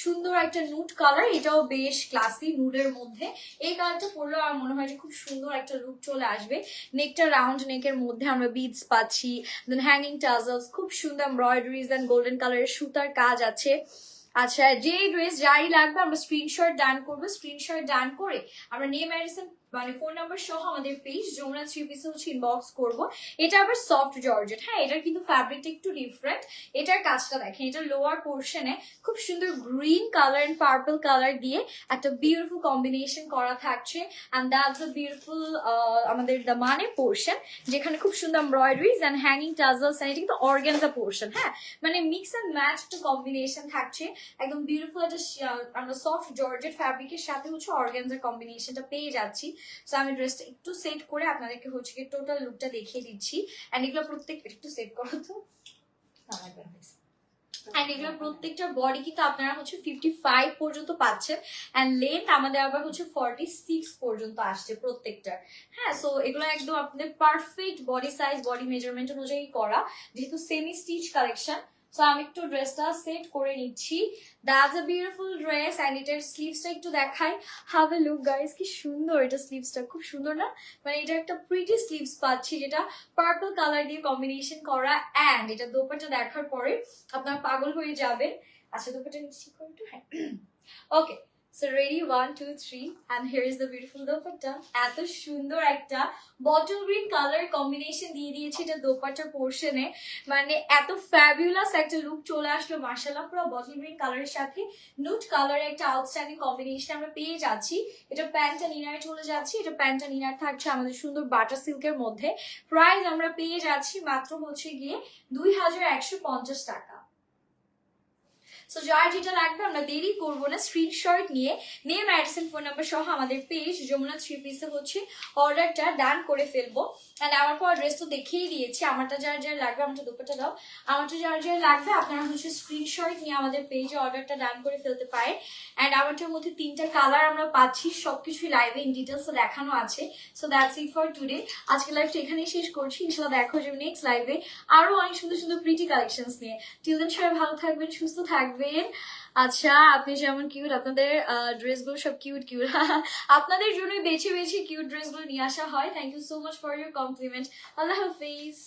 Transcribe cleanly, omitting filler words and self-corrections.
সুন্দর একটা nude colour, এটাও বেশ ক্লাসি নুডের মধ্যে। এই কালারটা পরলে আমার মনে হয় যে খুব সুন্দর একটা লুক চলে আসবে। নেকটা রাউন্ড নেকের মধ্যে আমরা বিডস পাচ্ছি, দেন হ্যাঙ্গিং টাজলস, খুব সুন্দর এমব্রয়ডারিজ এন্ড গোল্ডেন কালারের সুতার কাজ আছে। আচ্ছা, যে ড্রেস যাই লাগবে আমরা স্ক্রিনশট ডান করবো, স্ক্রিনশট ডান করে আমরা নেম অ্যাড্রেস মানে ফোন নাম্বার সহ আমাদের পেজ যমুনা থ্রি পিসে হচ্ছে ইনবক্স করবো। এটা আবার সফট জর্জেট, হ্যাঁ এটার কিন্তু ফ্যাব্রিকটা একটু ডিফারেন্ট। এটার কাজটা দেখেন, এটা লোয়ার পোর্শনে খুব সুন্দর green colour and purple colour দিয়ে একটা বিউটিফুল কম্বিনেশন করা থাকছে। অ্যান্ড দ্যাটস আ বিউটিফুল আমাদের দামানের পোর্শন, যেখানে খুব সুন্দর এমব্রয়ডারিজ অ্যান্ড হ্যাঙ্গিং টাজলস, এটা কিন্তু অর্গানজা পোর্শন, হ্যাঁ মানে মিক্স অ্যান্ড ম্যাচ একটা কম্বিনেশন থাকছে। একদম বিউটিফুল একটা আমরা সফট জর্জেট ফ্যাব্রিকের সাথে হচ্ছে অর্গানজার কম্বিনেশনটা পেয়ে যাচ্ছি। সো আমি ড্রেসটা একটু সেট করে আপনাদেরকে হচ্ছে কি টোটাল লুকটা দেখিয়ে দিচ্ছি। এন্ড এগুলো প্রত্যেক একটু সেট করো তো, এন্ড এগুলো প্রত্যেকটা বডি কিন্তু আপনারা হচ্ছে 55 পর্যন্ত পাচ্ছেন, এন্ড লেন্থ আমাদের আবার হচ্ছে 46 পর্যন্ত আসছে প্রত্যেকটার। হ্যাঁ, সো এগুলো একদম আপনাদের perfect body size body measurement অনুযায়ী করা, যেহেতু সেমি স্টিচ কালেকশন। সো আমি একটু ড্রেসটা সেট করে নিচ্ছি। That's a beautiful dress, and এটার স্লিভসটা একটু দেখাই। হ্যাভ এ লুক গাইস, কি সুন্দর এটা স্লিভসটা, খুব সুন্দর না? মানে এটা একটা প্রিটি স্লিভস পাচ্ছি, যেটা পার্পল কালার দিয়ে কম্বিনেশন করা। এন্ড এটা দোপাট্টা দেখার পরে আপনার পাগল হয়ে যাবেন। আচ্ছা, দোপাট্টা নিচ্ছি করে একটু, হ্যাঁ ওকে। So ready, 1 2 3, and here is the beautiful dupatta. এত সুন্দর একটা বটল গ্রিন কালার কম্বিনেশন দিয়ে দিয়েছে এটা দোপাট্টার পোর্শনে, মানে এত ফ্যাবুলাস একটা লুক চলে আসলো মাশাআল্লাহ। পুরো বটল গ্রিন কালারের সাথে নুড কালারের একটা আউটস্ট্যান্ডিং কম্বিনেশন আমরা পেয়ে যাচ্ছি। এটা প্যান্টটা নিনারে চলে যাচ্ছি, এটা প্যান্টটা নিনার থাকছে আমাদের সুন্দর বাটার সিল্কের মধ্যে। প্রাইস আমরা পেয়ে যাচ্ছি মাত্র হচ্ছে গিয়ে 2150 টাকা। সো যার যেটা লাগবে আমরা দেরি করবো না, স্ক্রিনশট নিয়ে নেম অ্যাড্রেস ফোন নাম্বার সহ আমাদের পেজ যমুনা থ্রি পিসে হচ্ছে অর্ডারটা ডান করে ফেলবো। অ্যান্ড আমার পর ড্রেস তো দেখিয়ে দিয়েছি, আমারটা যার যার লাগবে, আমারটা দুপাটা দাও, আমারটা যার যার লাগবে আপনারা হচ্ছে স্ক্রিনশট নিয়ে আমাদের পেজে অর্ডারটা ডান করে ফেলতে পারে। অ্যান্ড আমারটার মধ্যে 3টা কালার আমরা পাচ্ছি, সবকিছুই লাইভে ইন ডিটেলস দেখানো আছে। So that's it for today. আজকে লাইভটা এখানেই শেষ করছি, ইনশাল্লাহ দেখো যে নেক্সট লাইভে আরো অনেক সুন্দর সুন্দর প্রিটি কালেকশনস নিয়ে। টিল দেন সবাই ভালো থাকবেন, সুস্থ থাকবেন। আচ্ছা, আপনি যেমন কিউট, আপনাদের ড্রেসগুলো সব কিউট কিউট আপনাদের জন্য বেছে বেছে কিউট ড্রেসগুলো নিয়ে আসা হয়। Thank you so much for your compliment. আল্লাহ হাফিজ।